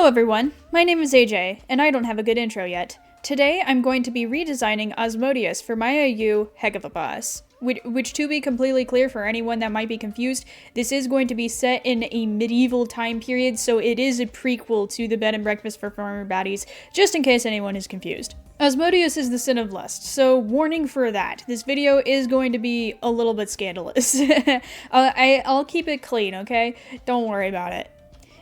Hello everyone, my name is AJ, and I don't have a good intro yet. Today I'm going to be redesigning Osmodius for my AU Heck of a Boss. Which, to be completely clear for anyone that might be confused, this is going to be set in a medieval time period, so it is a prequel to the Bed and Breakfast for Former Baddies, just in case anyone is confused. Osmodius is the sin of lust, so warning for that. This video is going to be a little bit scandalous. I'll keep it clean, okay? Don't worry about it.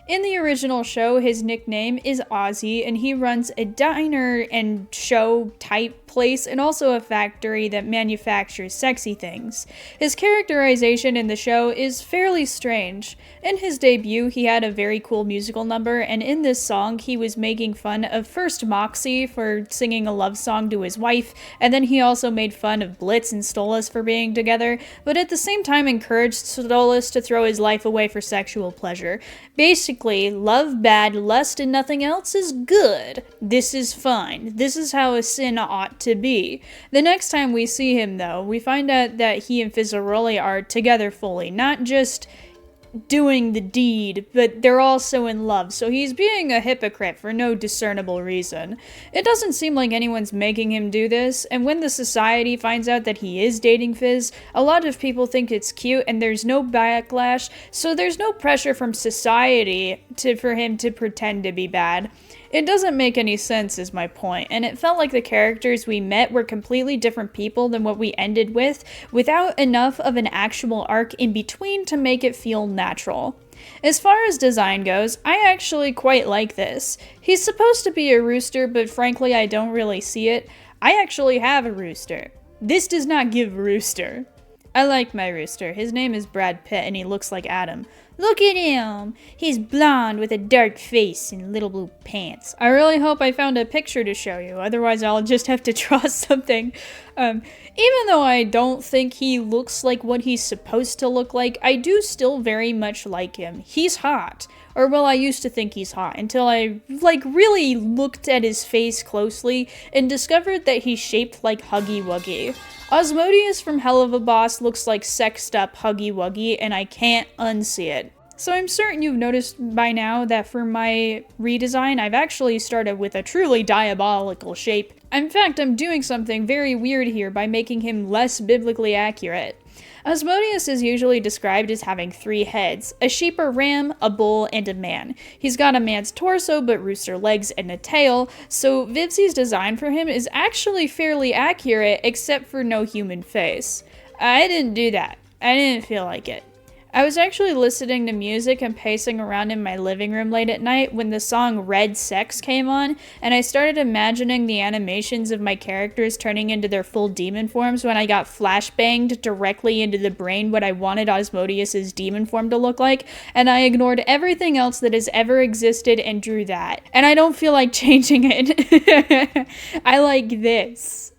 In the original show, his nickname is Ozzy, and he runs a diner and show type place and also a factory that manufactures sexy things. His characterization in the show is fairly strange. In his debut, he had a very cool musical number, and in this song, he was making fun of first Moxie for singing a love song to his wife, and then he also made fun of Blitz and Stolas for being together, but at the same time encouraged Stolas to throw his life away for sexual pleasure. Basically, love bad, lust, and nothing else is good. This is fine. This is how a sin ought to be. The next time we see him, though, we find out that he and Fizzaroli are together fully, not just doing the deed, but they're also in love, so he's being a hypocrite for no discernible reason. It doesn't seem like anyone's making him do this, and when the society finds out that he is dating Fizz, a lot of people think it's cute and there's no backlash, so there's no pressure from society for him to pretend to be bad. It doesn't make any sense is my point, and it felt like the characters we met were completely different people than what we ended with, without enough of an actual arc in between to make it feel natural. As far as design goes, I actually quite like this. He's supposed to be a rooster, but frankly I don't really see it. I actually have a rooster. This does not give rooster. I like my rooster. His name is Brad Pitt and he looks like Adam. Look at him! He's blonde with a dark face and little blue pants. I really hope I found a picture to show you, otherwise I'll just have to draw something. Even though I don't think he looks like what he's supposed to look like, I do still very much like him. He's hot. Or well, I used to think he's hot, until I, really looked at his face closely and discovered that he's shaped like Huggy Wuggy. Osmodius from Hell of a Boss looks like sexed up Huggy Wuggy, and I can't unsee it. So I'm certain you've noticed by now that for my redesign, I've actually started with a truly diabolical shape. In fact, I'm doing something very weird here by making him less biblically accurate. Osmodius is usually described as having 3 heads, a sheep or ram, a bull, and a man. He's got a man's torso but rooster legs and a tail, so Vivzi's design for him is actually fairly accurate except for no human face. I didn't do that. I didn't feel like it. I was actually listening to music and pacing around in my living room late at night when the song Red Sex came on, and I started imagining the animations of my characters turning into their full demon forms when I got flashbanged directly into the brain what I wanted Osmodius' demon form to look like, and I ignored everything else that has ever existed and drew that. And I don't feel like changing it. I like this.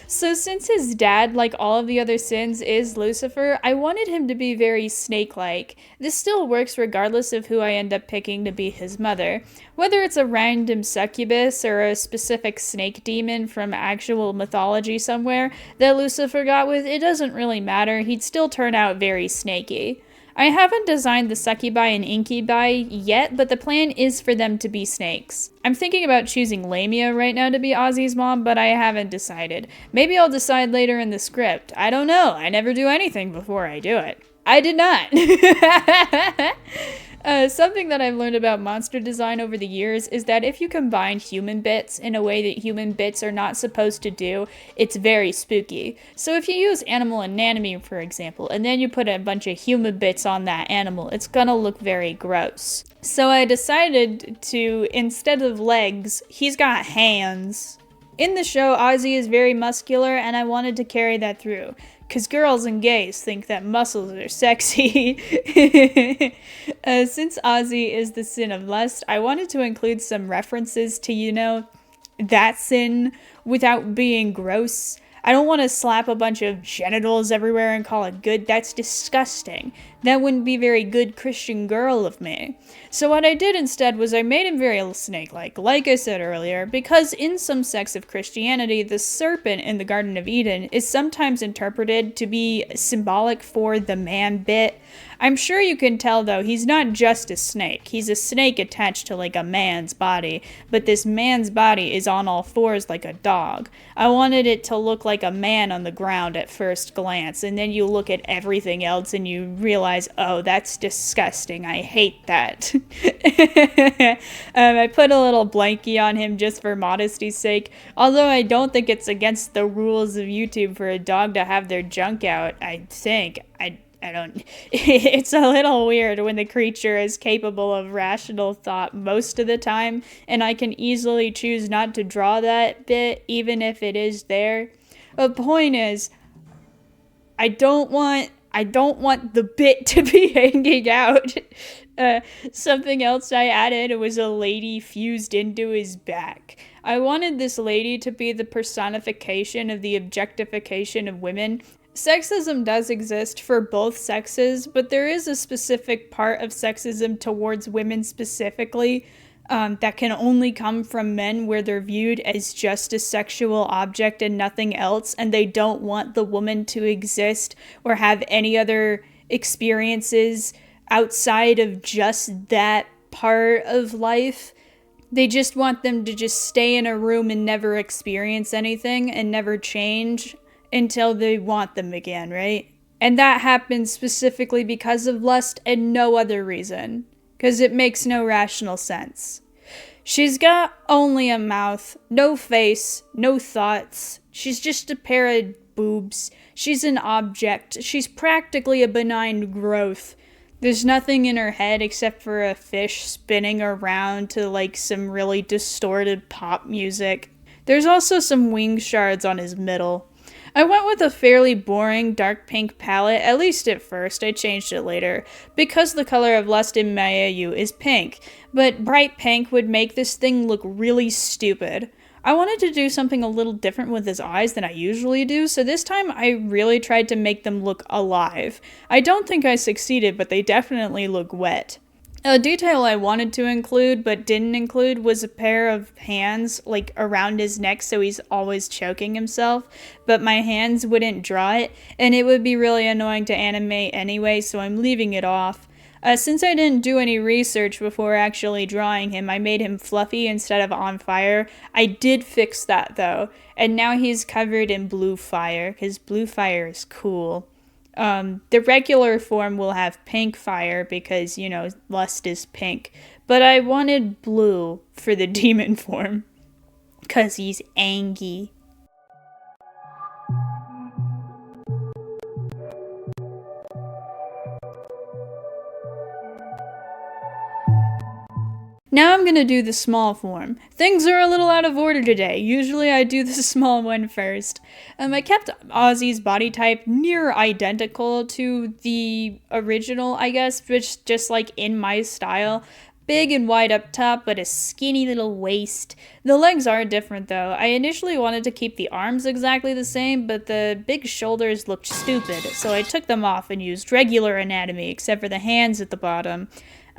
So since his dad, like all of the other sins, is Lucifer, I wanted him to be very snake-like. This still works regardless of who I end up picking to be his mother. Whether it's a random succubus or a specific snake demon from actual mythology somewhere that Lucifer got with, it doesn't really matter, he'd still turn out very snaky. I haven't designed the succubi and incubi yet, but the plan is for them to be snakes. I'm thinking about choosing Lamia right now to be Ozzy's mom, but I haven't decided. Maybe I'll decide later in the script. I don't know. I never do anything before I do it. I did not. Something that I've learned about monster design over the years is that if you combine human bits in a way that human bits are not supposed to do, it's very spooky. So if you use animal anatomy, for example, and then you put a bunch of human bits on that animal, it's gonna look very gross. So I decided to, instead of legs, he's got hands. In the show, Ozzy is very muscular, and I wanted to carry that through. Because girls and gays think that muscles are sexy. Since Ozzy is the sin of lust, I wanted to include some references to, that sin without being gross. I don't want to slap a bunch of genitals everywhere and call it good. That's disgusting. That wouldn't be very good Christian girl of me. So what I did instead was I made him very snake-like, like I said earlier, because in some sects of Christianity, the serpent in the Garden of Eden is sometimes interpreted to be symbolic for the man bit. I'm sure you can tell though, he's not just a snake. He's a snake attached to like a man's body, but this man's body is on all fours like a dog. I wanted it to look like a man on the ground at first glance, and then you look at everything else and you realize, oh, that's disgusting. I hate that. I put a little blankie on him just for modesty's sake, although I don't think it's against the rules of YouTube for a dog to have their junk out, I think. I don't. It's a little weird when the creature is capable of rational thought most of the time, and I can easily choose not to draw that bit, even if it is there. The point is, I don't want the bit to be hanging out. Something else I added was a lady fused into his back. I wanted this lady to be the personification of the objectification of women. Sexism does exist for both sexes, but there is a specific part of sexism towards women specifically that can only come from men, where they're viewed as just a sexual object and nothing else, and they don't want the woman to exist or have any other experiences outside of just that part of life. They just want them to just stay in a room and never experience anything and never change until they want them again, right? And that happens specifically because of lust and no other reason, because it makes no rational sense. She's got only a mouth, no face, no thoughts. She's just a pair of boobs. She's an object. She's practically a benign growth. There's nothing in her head except for a fish spinning around to like some really distorted pop music. There's also some wing shards on his middle. I went with a fairly boring dark pink palette, at least at first. I changed it later, because the color of lust in my AU is pink, but bright pink would make this thing look really stupid. I wanted to do something a little different with his eyes than I usually do, so this time I really tried to make them look alive. I don't think I succeeded, but they definitely look wet. A detail I wanted to include but didn't include was a pair of hands like around his neck, so he's always choking himself, but my hands wouldn't draw it, and it would be really annoying to animate anyway, so I'm leaving it off. Since I didn't do any research before actually drawing him, I made him fluffy instead of on fire. I did fix that though, and now he's covered in blue fire, because blue fire is cool. The regular form will have pink fire because, you know, lust is pink. But I wanted blue for the demon form, because he's angry. Now I'm gonna do the small form. Things are a little out of order today. Usually I do the small one first. I kept Ozzy's body type near identical to the original, I guess, which just like in my style. Big and wide up top, but a skinny little waist. The legs are different though. I initially wanted to keep the arms exactly the same, but the big shoulders looked stupid, so I took them off and used regular anatomy, except for the hands at the bottom.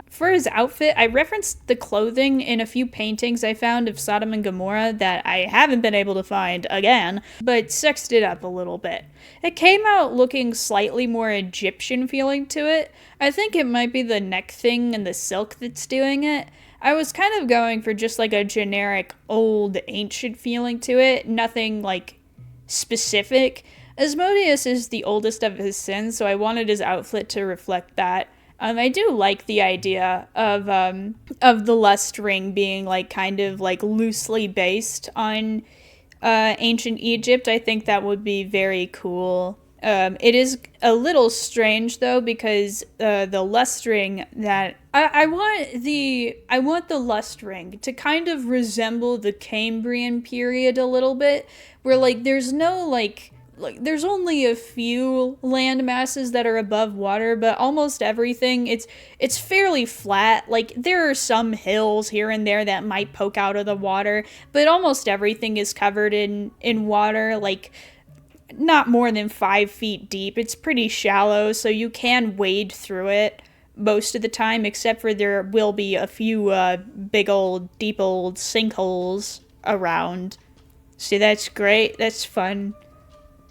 For his outfit, I referenced the clothing in a few paintings I found of Sodom and Gomorrah that I haven't been able to find again, but sexed it up a little bit. It came out looking slightly more Egyptian feeling to it. I think it might be the neck thing and the silk that's doing it. I was kind of going for just like a generic old ancient feeling to it, nothing like specific. Asmodeus is the oldest of his sins, so I wanted his outfit to reflect that. I do like the idea of the lust ring being like kind of like loosely based on ancient Egypt. I think that would be very cool. It is a little strange though, because the lust ring that I want the lust ring to kind of resemble the Cambrian period a little bit, where like there's no like there's only a few land masses that are above water, but almost everything, it's fairly flat. Like, there are some hills here and there that might poke out of the water, but almost everything is covered in water. Like, not more than 5 feet deep. It's pretty shallow, so you can wade through it most of the time, except for there will be a few big old, deep old sinkholes around. So that's great. That's fun.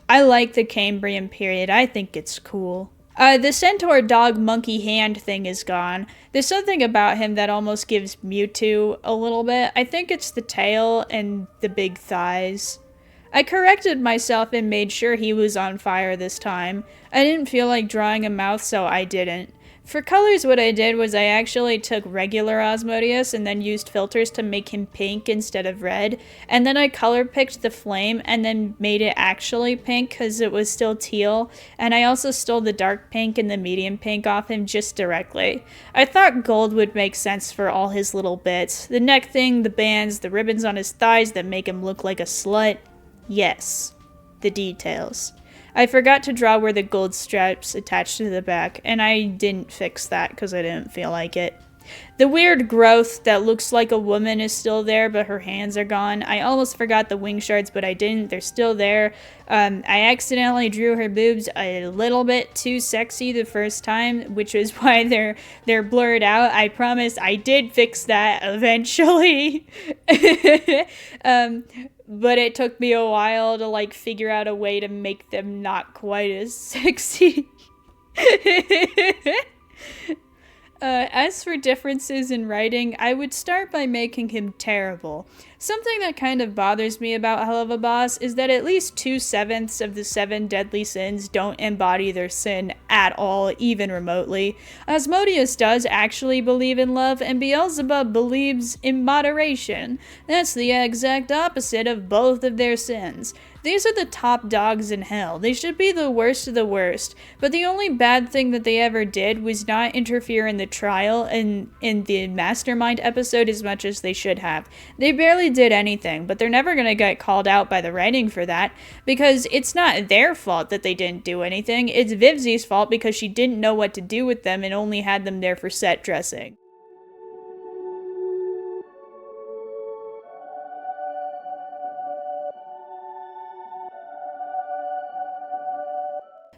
I like the Cambrian period. I think it's cool. The centaur dog monkey hand thing is gone. There's something about him that almost gives Mewtwo a little bit. I think it's the tail and the big thighs. I corrected myself and made sure he was on fire this time. I didn't feel like drawing a mouth, so I didn't. For colors, what I did was I actually took regular Osmodius and then used filters to make him pink instead of red. And then I color picked the flame and then made it actually pink because it was still teal. And I also stole the dark pink and the medium pink off him just directly. I thought gold would make sense for all his little bits. The neck thing, the bands, the ribbons on his thighs that make him look like a slut. Yes, the details. I forgot to draw where the gold straps attached to the back, and I didn't fix that because I didn't feel like it. The weird growth that looks like a woman is still there, but her hands are gone. I almost forgot the wing shards, but I didn't. They're still there. I accidentally drew her boobs a little bit too sexy the first time, which is why they're blurred out. I promise I did fix that eventually. But it took me a while to figure out a way to make them not quite as sexy. As for differences in writing, I would start by making him terrible. Something that kind of bothers me about Hell of a Boss is that at least 2/7 of the 7 deadly sins don't embody their sin at all, even remotely. Asmodeus does actually believe in love, and Beelzebub believes in moderation. That's the exact opposite of both of their sins. These are the top dogs in hell. They should be the worst of the worst. But the only bad thing that they ever did was not interfere in the trial and in the Mastermind episode as much as they should have. They barely did anything, but they're never going to get called out by the writing for that, because it's not their fault that they didn't do anything. It's Vivzi's fault because she didn't know what to do with them and only had them there for set dressing.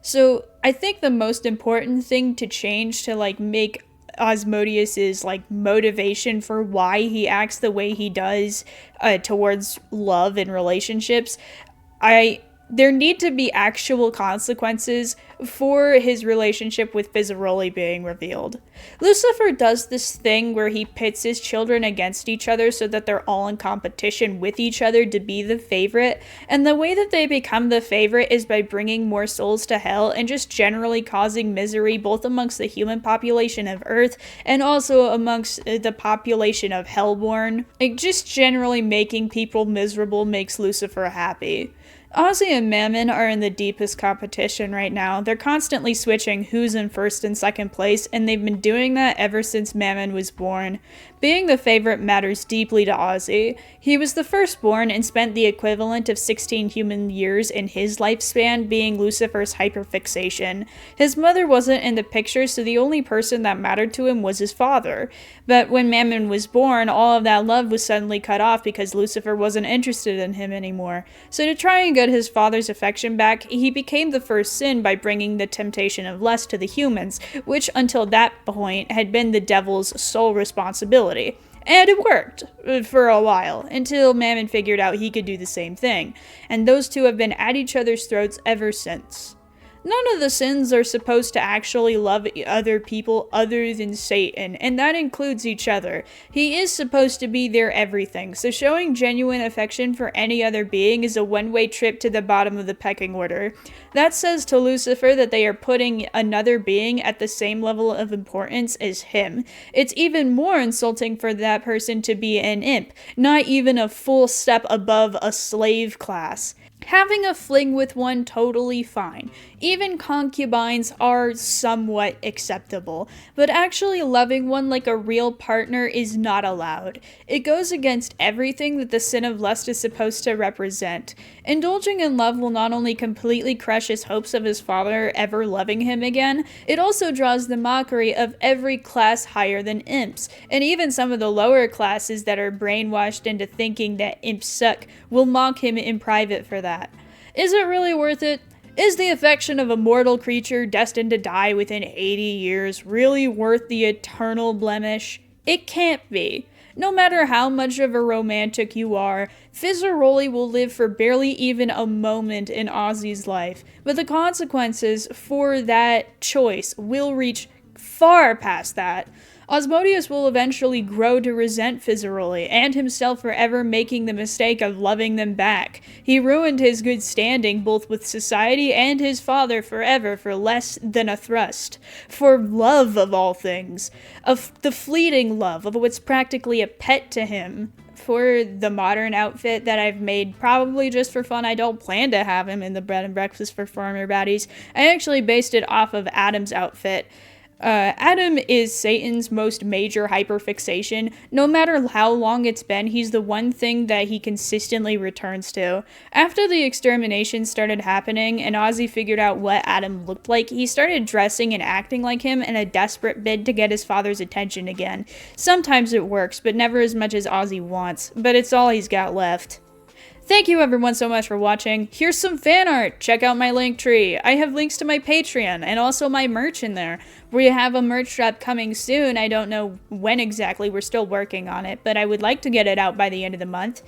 So I think the most important thing to change to make Osmodius's motivation for why he acts the way he does towards love and relationships, there need to be actual consequences for his relationship with Fizzaroli being revealed. Lucifer does this thing where he pits his children against each other so that they're all in competition with each other to be the favorite, and the way that they become the favorite is by bringing more souls to hell and just generally causing misery both amongst the human population of Earth and also amongst the population of Hellborn. Just generally making people miserable makes Lucifer happy. Ozzy and Mammon are in the deepest competition right now. They're constantly switching who's in first and second place, and they've been doing that ever since Mammon was born. Being the favorite matters deeply to Ozzy. He was the firstborn and spent the equivalent of 16 human years in his lifespan being Lucifer's hyperfixation. His mother wasn't in the picture, so the only person that mattered to him was his father. But when Mammon was born, all of that love was suddenly cut off because Lucifer wasn't interested in him anymore. So to try and get his father's affection back, he became the first sin by bringing the temptation of lust to the humans, which until that point had been the devil's sole responsibility. And it worked for a while, until Mammon figured out he could do the same thing, and those two have been at each other's throats ever since. None of the sins are supposed to actually love other people other than Satan, and that includes each other. He is supposed to be their everything, so showing genuine affection for any other being is a one-way trip to the bottom of the pecking order. That says to Lucifer that they are putting another being at the same level of importance as him. It's even more insulting for that person to be an imp, not even a full step above a slave class. Having a fling with one, totally fine. Even concubines are somewhat acceptable, but actually loving one like a real partner is not allowed. It goes against everything that the sin of lust is supposed to represent. Indulging in love will not only completely crush his hopes of his father ever loving him again, it also draws the mockery of every class higher than imps, and even some of the lower classes that are brainwashed into thinking that imps suck will mock him in private for that. Is it really worth it? Is the affection of a mortal creature destined to die within 80 years really worth the eternal blemish? It can't be. No matter how much of a romantic you are, Fizzaroli will live for barely even a moment in Ozzy's life, but the consequences for that choice will reach far past that. Osmodeus will eventually grow to resent Fizzaroli and himself for ever making the mistake of loving them back. He ruined his good standing both with society and his father forever for less than a thrust. For love of all things. Of the fleeting love of what's practically a pet to him. For the modern outfit that I've made probably just for fun, I don't plan to have him in the bread and breakfast for farmer baddies. I actually based it off of Adam's outfit. Adam is Satan's most major hyperfixation. No matter how long it's been, he's the one thing that he consistently returns to. After the extermination started happening and Ozzy figured out what Adam looked like, he started dressing and acting like him in a desperate bid to get his father's attention again. Sometimes it works, but never as much as Ozzy wants, but it's all he's got left. Thank you everyone so much for watching. Here's some fan art. Check out my link tree. I have links to my Patreon and also my merch in there. We have a merch drop coming soon. I don't know when exactly. We're still working on it, but I would like to get it out by the end of the month.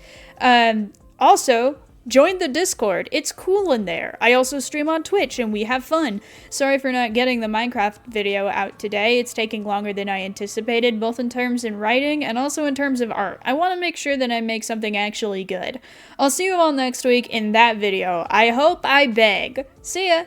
Also, join the Discord. It's cool in there. I also stream on Twitch and we have fun. Sorry for not getting the Minecraft video out today. It's taking longer than I anticipated, both in terms of writing and also in terms of art. I want to make sure that I make something actually good. I'll see you all next week in that video. I hope, I beg. See ya!